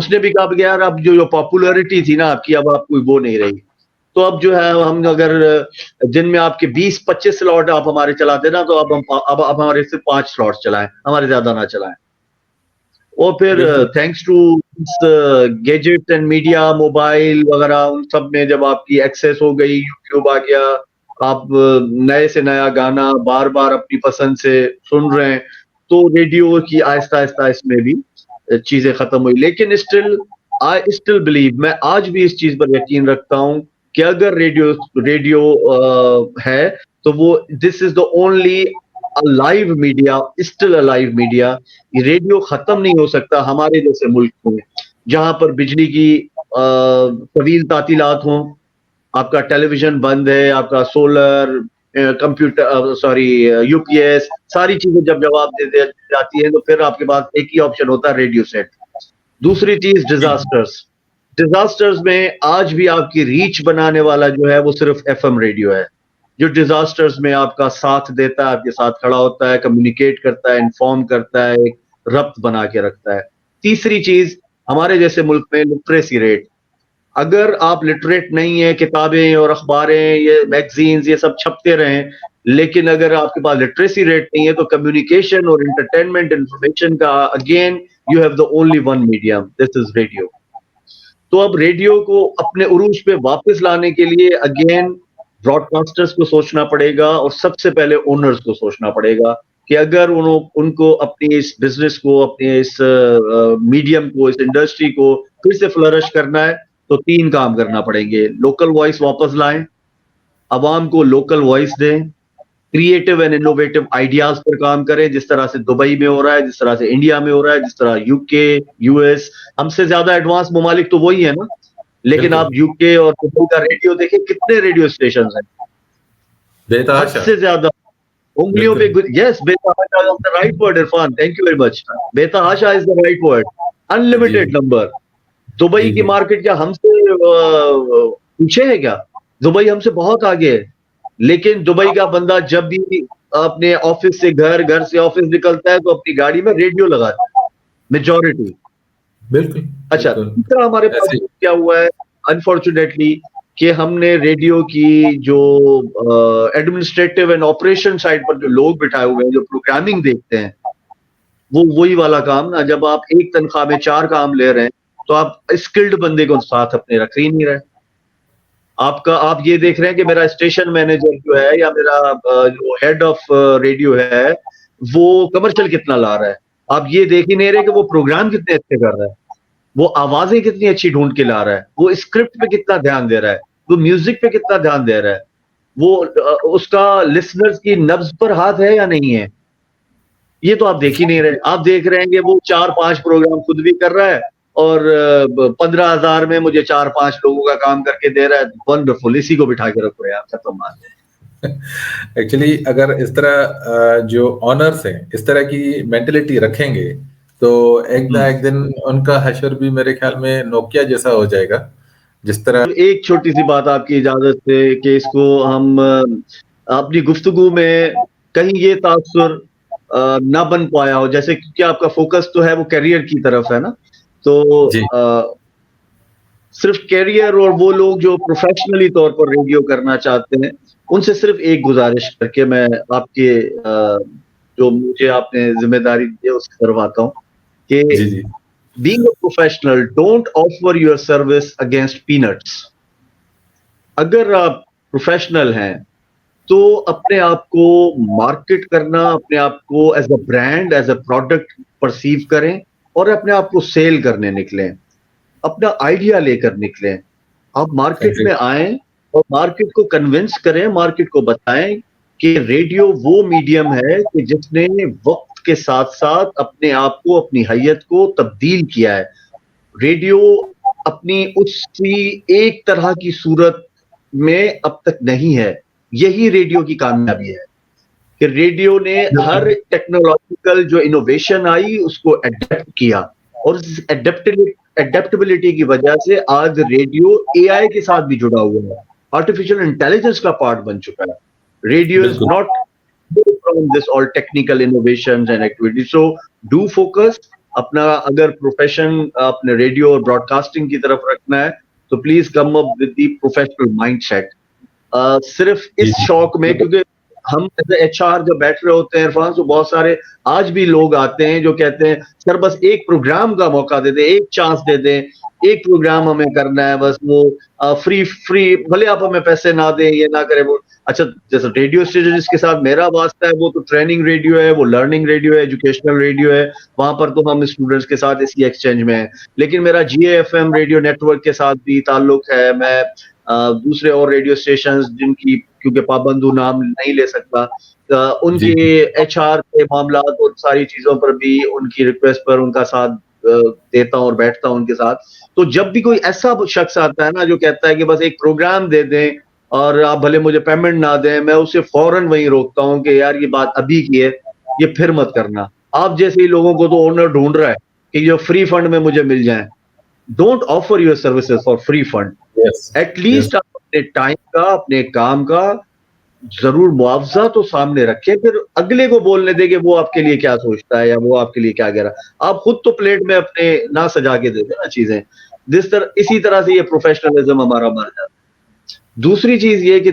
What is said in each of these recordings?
उसने भी कहा कि यार अब जो पॉपुलैरिटी थी ना आपकी, अब आप कोई वो नहीं रही। तो अब जो है हम अगर दिन में आपके 20-25 स्लॉट आप हमारे चलाते ना, तो अब हमारे सिर्फ 5 स्लॉट चलाएं, हमारे ज्यादा ना चलाएं। और फिर बिल्कुल thanks to gadget and media, mobile वगैरह, उन सब में जब आपकी एक्सेस हो गई, यूट्यूब आ गया, आप नए से नया गाना बार बार अपनी पसंद से सुन रहे हैं, तो रेडियो की आहिस्ता आहिस्ता इसमें भी चीजें खत्म हुई। लेकिन स्टिल आई स्टिल बिलीव, मैं आज भी इस चीज पर यकीन रखता हूं कि अगर रेडियो रेडियो है तो वो this is the only live media, still a live media. Radio खत्म नहीं हो सकता हमारे जैसे मुल्क में जहां पर बिजली की तवील तातीलात हों, आपका टेलीविजन बंद है, आपका सोलर, कंप्यूटर, सॉरी, यूपीएस, सारी चीजें जब जवाब दे जाती है, तो फिर आपके पास एक ही ऑप्शन होता है, रेडियो सेट। दूसरी चीज, डिजास्टर्स। डिजास्टर्स में आज भी आपकी रीच बनाने वाला जो है वो सिर्फ एफएम रेडियो है, जो डिजास्टर्स में आपका साथ देता है, आपके साथ खड़ा होता है, कम्युनिकेट करता है, इन्फॉर्म करता है, एक रब्त बना के रखता है। तीसरी चीज, हमारे जैसे मुल्क में लिटरेसी रेट, अगर आप लिटरेट नहीं है, किताबें और अखबारें, ये मैगजीन्स, ये सब छपते रहें, लेकिन अगर आपके पास लिटरेसी रेट नहीं है, तो कम्युनिकेशन और एंटरटेनमेंट इंफॉर्मेशन का again you have the only one medium, this is radio. तो अब रेडियो को अपने उरूज पे वापस लाने के लिए अगेन ब्रॉडकास्टर्स को सोचना पड़ेगा, और सबसे पहले ओनर्स को सोचना पड़ेगा कि अगर उनको अपनी इस बिजनेस को, अपने इस मीडियम को, इस इंडस्ट्री को फिर से फ्लरिश करना है, तो 3 काम करना पड़ेंगे। लोकल वॉइस वापस लाएं, अवाम को लोकल वॉइस दें, क्रिएटिव एंड इनोवेटिव आइडियाज पर काम करें, जिस तरह से दुबई में हो रहा है, जिस तरह से इंडिया में हो रहा है, जिस तरह यूके, यूएस, हमसे ज्यादा एडवांस ममालिक तो वही है ना, लेकिन आप बिल्कुल यूके और दुबई का रेडियो देखें, कितने रेडियो स्टेशन हैं, हद बेतहाशा। से ज्यादा, उंगलियों पे। बिल्कुल यस, बेतहाशा is the right word, Irfan, thank you very much. बेतहाशा इज द राइट वर्ड। जी अनलिमिटेड नंबर। दुबई जी की जी मार्केट क्या हमसे पीछे है क्या? दुबई हमसे बहुत आगे है। लेकिन दुबई का बंदा जब भी अपने ऑफिस से घर, घर से ऑफिस निकलता है, तो अपनी गाड़ी में रेडियो लगाता है, मेजॉरिटी। बिल्कुल अच्छा, बिल्कुल तीसरा हमारे पास ऐसे ही। क्या हुआ है, अनफॉर्चुनेटली, कि हमने रेडियो की जो एडमिनिस्ट्रेटिव एंड ऑपरेशन साइड पर जो लोग बिठाए हुए हैं, जो प्रोग्रामिंग देखते हैं, वो वही वाला काम ना, जब आप एक तनख्वाह में 4 काम ले रहे हैं, तो आप स्किल्ड बंदे को साथ अपने रख ही नहीं रहे। आप ये देख रहे हैं कि मेरा स्टेशन मैनेजर जो है, या मेरा जो हेड ऑफ रेडियो है, वो कमर्शियल कितना ला रहा है। आप ये देख ही नहीं रहे कि वो प्रोग्राम कितने अच्छे कर रहा है, वो आवाजें कितनी अच्छी ढूंढ के ला रहा है, वो स्क्रिप्ट पे कितना ध्यान दे रहा है, वो म्यूजिक पे कितना ध्यान दे रहा है, वो उसका लिसनर्स की नब्ज पर हाथ है या नहीं है, ये तो आप देख ही नहीं रहे। आप देख रहे हैं कि वो 4-5 प्रोग्राम खुद भी कर रहा है, और 15,000 में मुझे 4-5 लोगों का काम करके दे रहा है। वंडरफुल, इसी को बिठा के रखो यार, खत्म बात। एक्चुअली अगर इस तरह जो ऑनर्स हैं इस तरह की मेंटेलिटी रखेंगे, तो एक ना एक दिन उनका हशर भी मेरे ख्याल में नोकिया जैसा हो जाएगा, जिस तरह। एक छोटी सी बात आपकी इजाजत से, कि इसको हम अपनी गुफ्तगू में कहीं ये तासुर ना बन पाया हो, जैसे कि आपका फोकस तो है वो करियर की तरफ है ना, तो जी सिर्फ कैरियर, और वो लोग जो प्रोफेशनली तौर पर रेडियो करना चाहते हैं, उनसे सिर्फ एक गुजारिश करके मैं आपके जो मुझे आपने जिम्मेदारी दी है उससे करवाता हूँ कि जी जी being a professional, don't offer your service against peanuts. अगर आप प्रोफेशनल हैं, तो अपने आप को मार्केट करना, अपने आप को as a brand, as a product perceive करें, और अपने आप को सेल करने निकलें, अपना आइडिया लेकर निकलें। आप मार्केट एग्री में आए और मार्केट को कन्विंस करें, मार्केट को बताएं कि रेडियो वो मीडियम है कि जिसने वक्त के साथ साथ अपने आप को, अपनी हैयत को तब्दील किया है। रेडियो अपनी उसी एक तरह की सूरत में अब तक नहीं है। यही रेडियो की कामयाबी है कि रेडियो ने हर टेक्नोलॉजिकल जो इनोवेशन आई उसको एडेप्ट किया, और उस एडेप्टेबिलिटी की वजह से आज रेडियो एआई के साथ भी जुड़ा हुआ है, आर्टिफिशियल इंटेलिजेंस का पार्ट बन चुका है। रेडियो इज बिल्कुल not from this all technical innovations and activities. So do focus, अपना अगर प्रोफ़ेशन अपने रेडियो और ब्रॉडकास्टिंग की तरफ रखना है, तो please come up with the professional mindset. सिर्फ़ जी, इस शौक में, क्योंकि हम एज़ अ एचआर जब बैठ रहे होते हैं इरफ़ान, तो बहुत सारे आज भी लोग आते हैं जो कहते हैं, "सर बस एक प्रोग्राम का मौका दे दें, एक चांस दे दें, एक प्रोग्राम हमें करना है बस वो फ्री फ्री भले आप हमें पैसे ना दें, ये ना करें वो।" अच्छा, जैसे रेडियो स्टेशन जिसके साथ मेरा वास्ता है, वो तो ट्रेनिंग रेडियो है, वो लर्निंग रेडियो है, एजुकेशनल रेडियो है, वहाँ पर तो हम स्टूडेंट्स के साथ इसी एक्सचेंज में हैं। लेकिन मेरा जीएएफएम रेडियो नेटवर्क के साथ भी ताल्लुक है। मैं दूसरे और रेडियो स्टेशंस जिनकी, क्योंकि पाबंद हूँ नाम नहीं ले सकता, जी, उनके एचआर के मामलात और सारी चीज़ों पर भी उनकी रिक्वेस्ट पर उनका साथ देता हूँ और बैठता हूँ उनके साथ। तो जब भी कोई ऐसा शख्स आता है ना जो कहता है कि बस एक प्रोग्राम दे दें और आप भले मुझे पेमेंट ना दें, मैं उसे फ़ौरन वहीं रोकता हूँ कि यार ये बात अभी की है, ये फिर मत करना। आप जैसे ही लोगों को तो ओनर ढूँढ रहा है कि जो फ्री फंड में मुझे मिल जाएँ। Don't offer your services for free fund. Yes, at yes, least आप अपने टाइम का, अपने काम का ज़रूर मुआवज़ा तो सामने रखें, फिर अगले को बोलने दें कि वो आपके लिए क्या सोचता है या वो आपके लिए क्या कह रहा है। आप खुद तो प्लेट में अपने ना सजा के दे दें ना चीज़ें। इसी तरह से ये प्रोफ़ेशनलिज़्म हमारा मर जाता है। दूसरी चीज़ ये है कि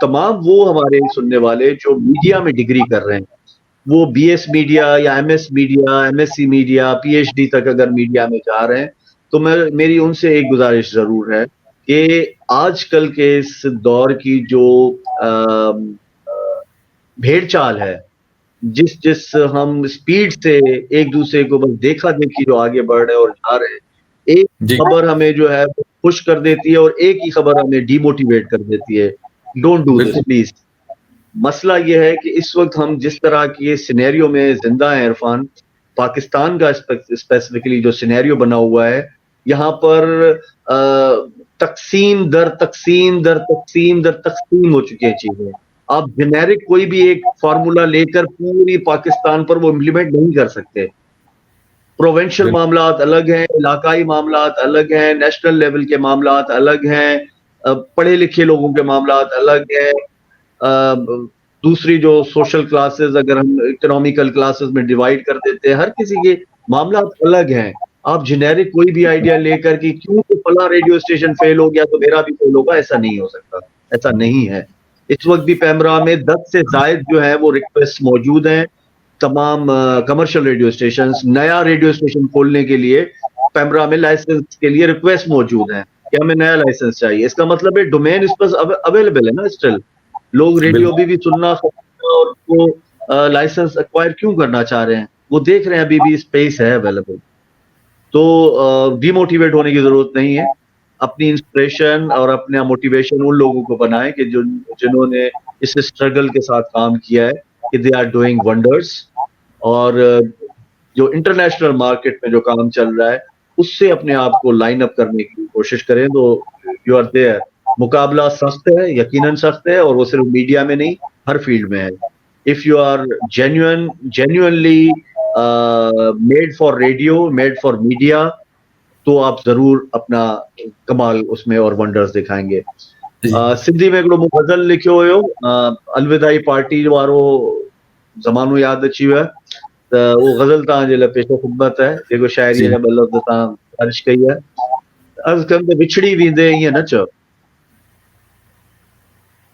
तमाम वो हमारे सुनने वाले जो मीडिया में डिग्री कर रहे हैं, वो बीएस मीडिया या MS media, MSc media, PhD तक अगर मीडिया में जा रहे हैं, तो मेरी उनसे एक गुज़ारिश ज़रूर है कि आजकल के इस दौर की जो अम, अ, भेड़-चाल है, जिस हम स्पीड से एक-दूसरे को बस देखा-देखी जो आगे बढ़ रहे हैं और जा रहे हैं, एक जी, खबर हमें जो है वो खुश कर देती है और एक ही खबर हमें डिमोटिवेट कर देती है। डोंट डू दिस बिल्कुल, प्लीज़। मसला ये है कि इस वक़्त हम जिस तरह के सिनेरियो में ज़िंदा हैं इरफ़ान, पाकिस्तान का स्पेसिफ़िकली जो सिनेरियो बना हुआ है, यहाँ पर तक़सीम दर तक़सीम दर तक़सीम दर तक़सीम हो चुकी हैं चीज़ें। आप जेनेरिक कोई भी एक फ़ॉर्मूला लेकर पूरी पाकिस्तान पर वो इम्प्लीमेंट नहीं कर सकते। प्रोविंशियल बिल मामलात अलग हैं, इलाकाई मामलात अलग हैं, नेशनल लेवल के मामलात अलग हैं, पढ़े-लिखे लोगों के मामलात अलग हैं। ब दूसरी जो सोशल क्लासेस अगर हम इकोनॉमिकल क्लासेस में डिवाइड कर देते हैं, हर किसी के मामलात अलग हैं। आप जेनेरिक कोई भी आइडिया लेकर कि क्यों तो फलाँ रेडियो स्टेशन फेल हो गया तो मेरा भी फेल होगा, ऐसा नहीं हो सकता, ऐसा नहीं है। इस वक़्त भी पैमरा में 10 से ज़ायद जो है वो रिक्वेस्ट मौजूद हैं। तमाम कमर्शियल रेडियो स्टेशंस नया रेडियो स्टेशन खोलने के लिए पैमरा में लाइसेंस के लिए रिक्वेस्ट मौजूद हैं कि हमें नया लाइसेंस चाहिए। इसका मतलब है डोमेन इस पर अवेलेबल है ना स्टिल। लोग रेडियो बिल्कुल, अभी भी सुनना और वो लाइसेंस एक्वायर क्यों करना चाह रहे हैं? वो देख रहे हैं अभी भी स्पेस है अवेलेबल। तो डिमोटिवेट होने की ज़रूरत नहीं है। अपनी इंस्पिरेशन और अपना मोटिवेशन उन लोगों को बनाएँ कि जिन्होंने इस स्ट्रगल के साथ काम किया है कि दे आर डूइंग वंडर्स। और जो इंटरनेशनल मार्केट में जो काम चल रहा है, उससे अपने आप को लाइन अप करने की कोशिश करें तो यू आर देयर। मुकाबला सख्त है, यकीनन सख्त है और वो सिर्फ़ मीडिया में नहीं, हर फ़ील्ड में है। If you are genuinely made for radio, made for media, तो आप ज़रूर अपना कमाल उसमें और वंडर्स दिखाएँगे। जी, सिंधी में हिकिड़ो मूं ग़ज़ल लिखियो हुयो, अलविदाई पार्टी वारो ज़मानो यादि अची वियो आहे। त उहो ग़ज़ल तव्हांजे लाइ पेशो ख़िदमत आहे, जेको शाइरीअ जी, जा ॿ लफ़्ज़ तव्हां ख़ारिज कई आहे। अर्ज़ु कयुमि त विछड़ी वेंदे ईअं न चओ,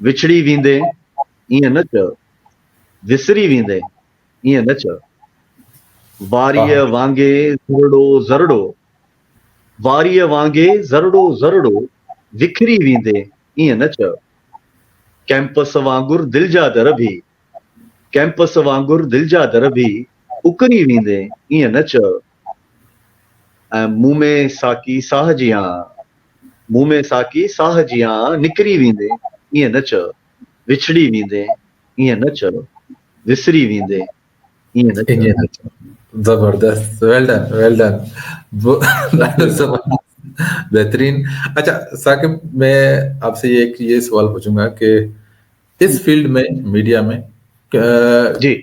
विछड़ी वेंदे ईअं न चओ, विसरी वेंदे ईअं न चओ। हाँ, वारीअ वांगे ज़ुरड़ो ज़रड़ो, वारीअ वांगे ज़रड़ो ज़रड़ो, विखरी वेंदे ईअं न चओ। कैंपस वांगुरु दिलि जा दर भी, कैंपस वांगुरु दिलि जा दर भी, उकरी वेंदे ईअं न चओ। ऐं मुंहुं में साकी साह जियां, मुंहुं में साकी साह जियां निकिरी वेंदे ईअं न चओ। विछड़ी वेंदे ईअं न चओ, विसरी वेंदे ईअं न चओ। ये अच्छा, ज़बरदस्त, वेल डन, वेल डन। वो ॾाढो जी, ज़बरदस्त, बेहतरीन। अच्छा साकिब, मैं आपसे एक ये सवाल पूछूँगा कि इस फील्ड में, मीडिया में क जी।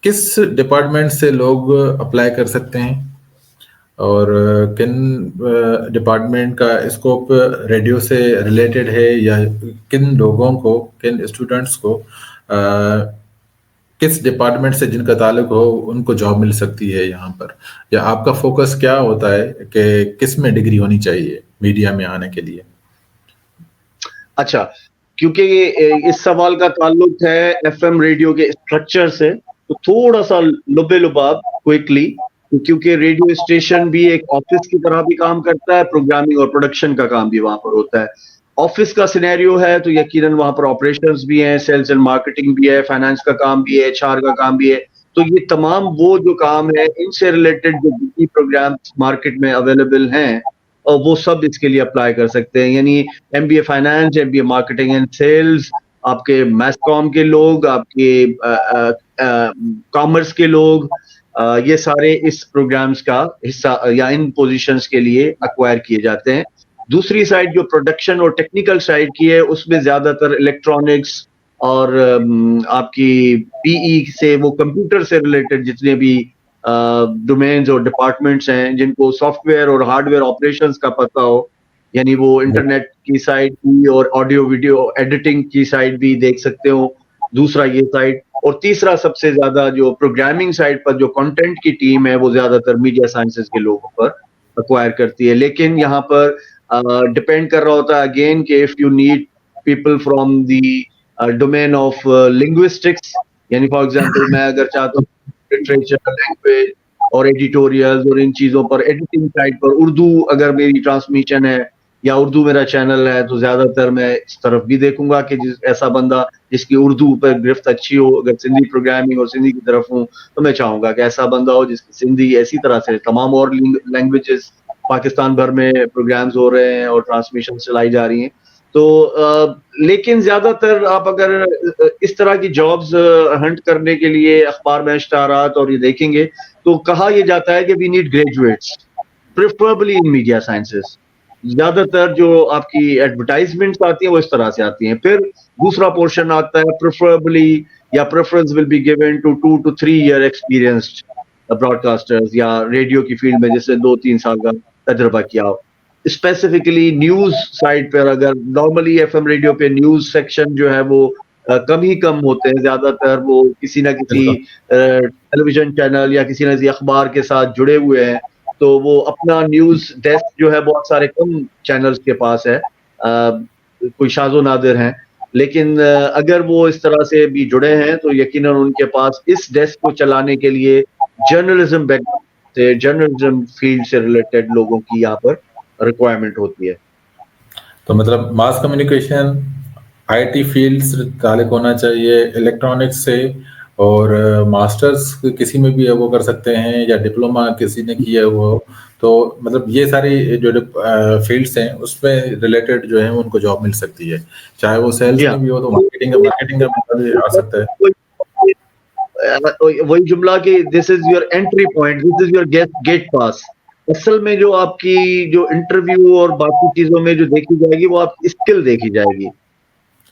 किस डिपार्टमेंट से लोग अप्लाई कर सकते हैं? और किन डिपार्टमेंट का स्कोप रेडियो से रिलेटेड है, या किन लोगों को, किन स्टूडेंट्स को किस डिपार्टमेंट से जिनका ताल्लुक हो उनको जॉब मिल सकती है यहाँ पर, या आपका फोकस क्या होता है कि किस में डिग्री होनी चाहिए मीडिया में आने के लिए? अच्छा, क्योंकि इस सवाल का ताल्लुक है एफएम रेडियो के स्ट्रक्चर से, तो थोड़ा-सा लुबे-लुबाब क्विकली, क्योंकि रेडियो स्टेशन भी एक ऑफिस की तरह भी काम करता है, प्रोग्रामिंग और प्रोडक्शन का काम भी वहाँ पर होता है। ऑफिस का सिनेरियो है तो यकीनन वहाँ पर ऑपरेशंस भी हैं, सेल्स एंड मार्केटिंग भी है, फाइनेंस का काम भी है, एचआर का काम भी है। तो ये तमाम वो जो काम है, इनसे रिलेटेड जो जितनी प्रोग्राम्स मार्केट में अवेलेबल हैं, वो सब इसके लिए अप्लाई कर सकते हैं। यानी MBA finance, MBA marketing and sales, आपके मैस कॉम के लोग, आपके कॉमर्स के लोग, ये सारे इस प्रोग्राम्स का हिस्सा या इन पोजीशंस के लिए एक्वायर किए जाते हैं। दूसरी साइड जो प्रोडक्शन और टेक्निकल साइड की है, उसमें ज्यादातर इलेक्ट्रॉनिक्स और आपकी पीई से, वो कंप्यूटर से रिलेटेड जितने भी डोमेन्स और डिपार्टमेंट्स हैं, जिनको सॉफ्टवेयर और हार्डवेयर ऑपरेशंस का पता हो, यानी वो इंटरनेट की साइड भी और ऑडियो वीडियो एडिटिंग की साइड भी देख सकते हो। दूसरा ये साइड, और तीसरा सबसे ज्यादा जो प्रोग्रामिंग साइड पर जो कंटेंट की टीम है, वो ज्यादातर मीडिया साइंसेस के लोगों पर एक्वायर करती है। लेकिन यहाँ पर डिपेंड कर रहा होता है अगेन कि if you need people from the domain of linguistics, यानी फॉर एग्जांपल मैं अगर चाहता हूँ लिटरेचर, लैंग्वेज और एडिटोरियल्स और इन चीजों पर, एडिटिंग साइड पर उर्दू अगर मेरी ट्रांसमिशन है या उर्दू मेरा चैनल है, तो ज्यादातर मैं इस तरफ भी देखूंगा कि ऐसा बंदा जिसकी उर्दू पर गिरफ्त अच्छी हो। अगर सिंधी प्रोग्रामिंग और सिंधी की तरफ हूँ तो मैं चाहूंगा कि ऐसा बंदा हो जिसकी सिंधी इसी तरह से तमाम और लैंग्वेजेस पाकिस्तान भर में प्रोग्राम्स हो रहे हैं और ट्रांसमिशन चलाई जा रही हैं। तो लेकिन ज्यादातर आप अगर इस तरह की जॉब्स हंट करने के लिए अखबार में इश्ताहारात और ये देखेंगे, तो कहा यह जाता है कि we need graduates preferably in media sciences. ज्यादातर जो आपकी एडवर्टाइजमेंट्स आती हैं वो इस तरह से आती हैं। फिर दूसरा पोर्शन आता है प्रेफरेबली, या preference will be given to 2 to 3 year experienced broadcasters, या रेडियो की फील्ड में जिससे 2-3 साल का तजुर्बा किया हो। स्पेसिफिकली न्यूज साइड पर, अगर नॉर्मली एफएम रेडियो पे न्यूज सेक्शन जो है वो कम होते हैं, ज्यादातर वो किसी ना किसी बिल्कुल। टेलीविजन चैनल या किसी ना किसी अखबार के साथ जुड़े हुए हैं, तो वो अपना न्यूज डेस्क जो है बहुत सारे कम चैनल्स के पास है, कोई शाज़ो नादिर हैं। लेकिन अगर वो इस तरह से भी जुड़े हैं तो यकीनन उनके पास इस डेस्क को चलाने के लिए जर्नलिज्म बैकग्राउंड से, जर्नलिज्म फील्ड से रिलेटेड लोगों की यहाँ पर रिक्वायरमेंट होती है। तो मतलब मास कम्युनिकेशन, आईटी फील्ड से ताल्लुक होना चाहिए, इलेक्ट्रॉनिक्स से, और मास्टर्स किसी में भी वो कर सकते हैं, या डिप्लोमा किसी ने किया हुआ हो, तो मतलब ये सारी जो फील्ड्स हैं उसमें रिलेटेड जो है उनको जॉब मिल सकती है। चाहे वो जी सेल्स हाँ, में भी हो तो मार्केटिंग का बंदा भी आ सकता है। वही जुमला कि this is your entry point, this is your gate pass. असल में जो आपकी जो इंटरव्यू और बाकी चीजों में जो देखी जाएगी वो आपकी स्किल देखी जाएगी।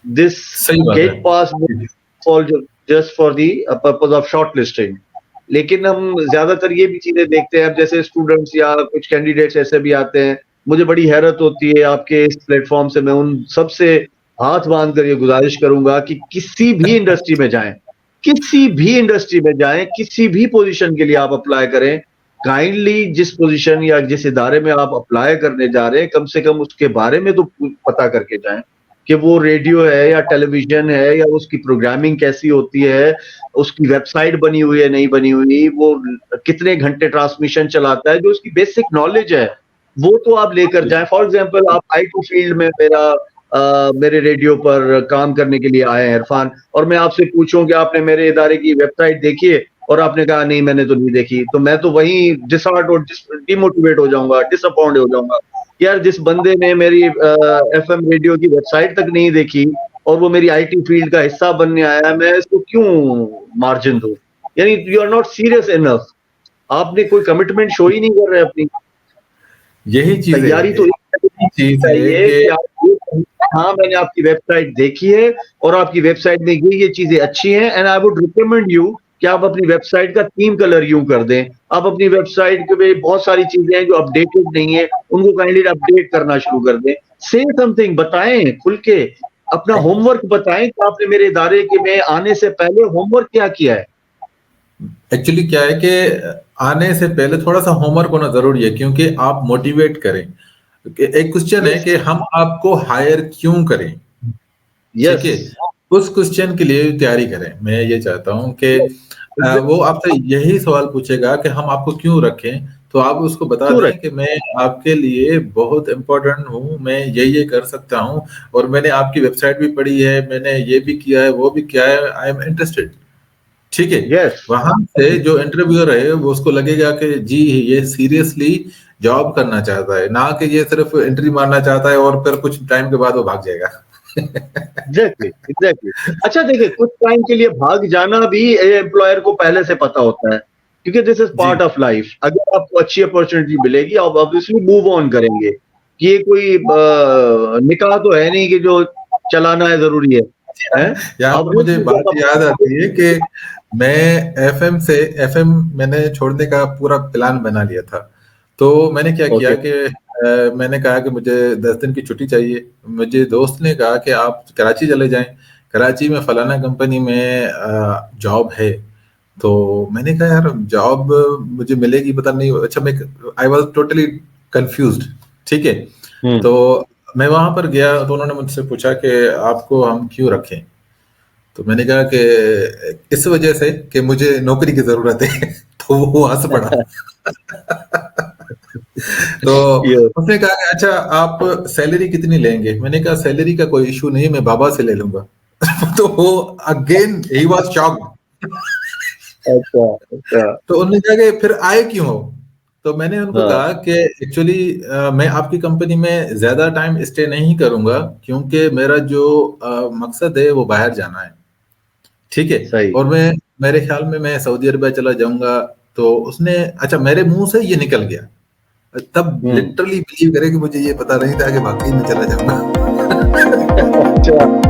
दिस सही बात गेट पास है। For just for the purpose of short listing. लेकिन हम ज्यादातर ये भी चीजें देखते हैं, अब जैसे स्टूडेंट्स या कुछ कैंडिडेट्स ऐसे भी आते हैं, मुझे बड़ी हैरत होती है आपके इस प्लेटफॉर्म से, मैं उन सबसे हाथ बांध कर ये गुजारिश करूंगा कि किसी भी इंडस्ट्री में जाएं, किसी भी इंडस्ट्री में जाएं, किसी भी पोजीशन के लिए आप अप्लाई करें, काइंडली जिस पोजीशन या जिस इदारे में आप अप्लाई करने जा रहे हैं, कम से कम उसके बारे में तो पता करके जाएं कि वो रेडियो है या टेलीविजन है, या उसकी प्रोग्रामिंग कैसी होती है, उसकी वेबसाइट बनी हुई है नहीं बनी हुई, वो कितने घंटे ट्रांसमिशन चलाता है, जो उसकी बेसिक नॉलेज है वो तो आप लेकर जाएं। फॉर एग्जांपल आप आईटी फील्ड में मेरे रेडियो पर काम करने के लिए आए हैं इरफान, और मैं आपसे पूछूं कि आपने मेरे इदारे की वेबसाइट देखी है, और आपने कहा नहीं मैंने तो नहीं देखी, तो मैं तो वहीं डिसहार्ट और डिमोटिवेट हो जाऊंगा, डिसअपॉइंट हो जाऊंगा। यार जिस बंदे ने मेरी एफएम रेडियो की वेबसाइट तक नहीं देखी और वो मेरी आईटी फील्ड का हिस्सा बनने आया, मैं इसको क्यों मार्जिन दूं? यानी you are not serious enough, आपने कोई कमिटमेंट शो ही नहीं कर रहे अपनी। यही चीज तैयारी तो चीज है चाहिए कि कि आप, हाँ मैंने आपकी वेबसाइट देखी है और आपकी वेबसाइट में ये चीजें अच्छी हैं, and I would recommend you कि आप अपनी वेबसाइट का थीम कलर यूं कर दें। आप अपनी वेबसाइट पे बहुत सारी चीजें हैं जो अपडेटेड नहीं है, उनको काइंडली अपडेट करना शुरू कर दें। से समथिंग बताएं खुल के अपना होमवर्क बताएँ कि आपने मेरे इदारे के में आने से पहले होमवर्क क्या किया है? एक्चुअली क्या है कि आने से पहले थोड़ा-सा होमवर्क होना ज़रूरी है क्योंकि आप मोटिवेट करें। एक क्वेश्चन है यस, कि हम आपको हायर क्यों करें? ठीक यस, है? उस क्वेश्चन के लिए तैयारी करें। मैं ये चाहता हूँ कि यस, वो आपसे यही सवाल पूछेगा कि हम आपको क्यों रखें? तो आप उसको बता क्यों दें रखें? कि मैं आपके लिए बहुत इम्पोर्टेंट हूँ, मैं ये कर सकता हूँ और मैंने आपकी वेबसाइट भी पढ़ी है, मैंने ये भी किया है, वो भी किया है, आई एम इंटरेस्टेड। ठीक है? यस, वहाँ से जो इंटरव्यूअर है, वो उसको लगेगा कि जी, ये सीरियसली जॉब करना चाहता है, ना कि ये सिर्फ़ एंट्री मारना चाहता है और फिर कुछ टाइम के बाद वो भाग जाएगा। Exactly, exactly. अच्छा देखिए, कुछ टाइम के लिए भाग जाना भी एम्प्लॉयर को पहले से पता होता है, क्योंकि दिस इज़ जी। Part of life. अगर आपको अच्छी अपॉर्च्युनिटी मिलेगी, आप ऑब्वियसली मूव ऑन करेंगे। ये कोई निकाह तो है नहीं कि जो चलाना है ज़रूरी है, हैं? यहाँ पर मुझे ऑब्वियसली बात जब आप याद आती है कि मैं एफएम मैंने छोड़ने का पूरा प्लान बना लिया था। तो मैंने क्या किया ओके, कि मैंने कहा कि मुझे 10 दिन की छुट्टी चाहिए। मुझे दोस्त ने कहा कि आप कराची चले जाएँ, कराची में फलाना कंपनी में जॉब है। तो मैंने कहा यार जॉब मुझे मिलेगी पता नहीं अच्छा मैं आई वाज़ टोटली कन्फ्यूज़्ड ठीक है? हुँ। तो मैं वहाँ पर गया तो उन्होंने मुझसे पूछा कि आपको हम क्यों रखें? तो मैंने कहा कि इस वजह से कि मुझे नौकरी की ज़रूरत है। तो वो हँस पड़ा। तो यस। उसने कहा कि अच्छा आप सैलरी कितनी लेंगे? मैंने कहा सैलरी का कोई इश्यू नहीं है, मैं बाबा से ले लूँगा। तो वो अगेन ही वाज़ शॉक्ड। अच्छा, अच्छा। तो उन्होंने कहा कि फिर आए क्यों हो? तो मैंने उनको हाँ, कहा कि एक्चुअली मैं आपकी कंपनी में ज़्यादा टाइम स्टे नहीं करूँगा क्योंकि मेरा जो मकसद है वो बाहर जाना है। ठीक है? सही। और मेरे ख्याल में मैं सऊदी अरबिया चला जाऊँगा, तो उसने अच्छा मेरे मुँह से ये निकल गया। तब हुँ। लिटरली बिलीव करें कि मुझे ये पता नहीं था कि वाक़ई में चला जाऊँगा। अच्छा।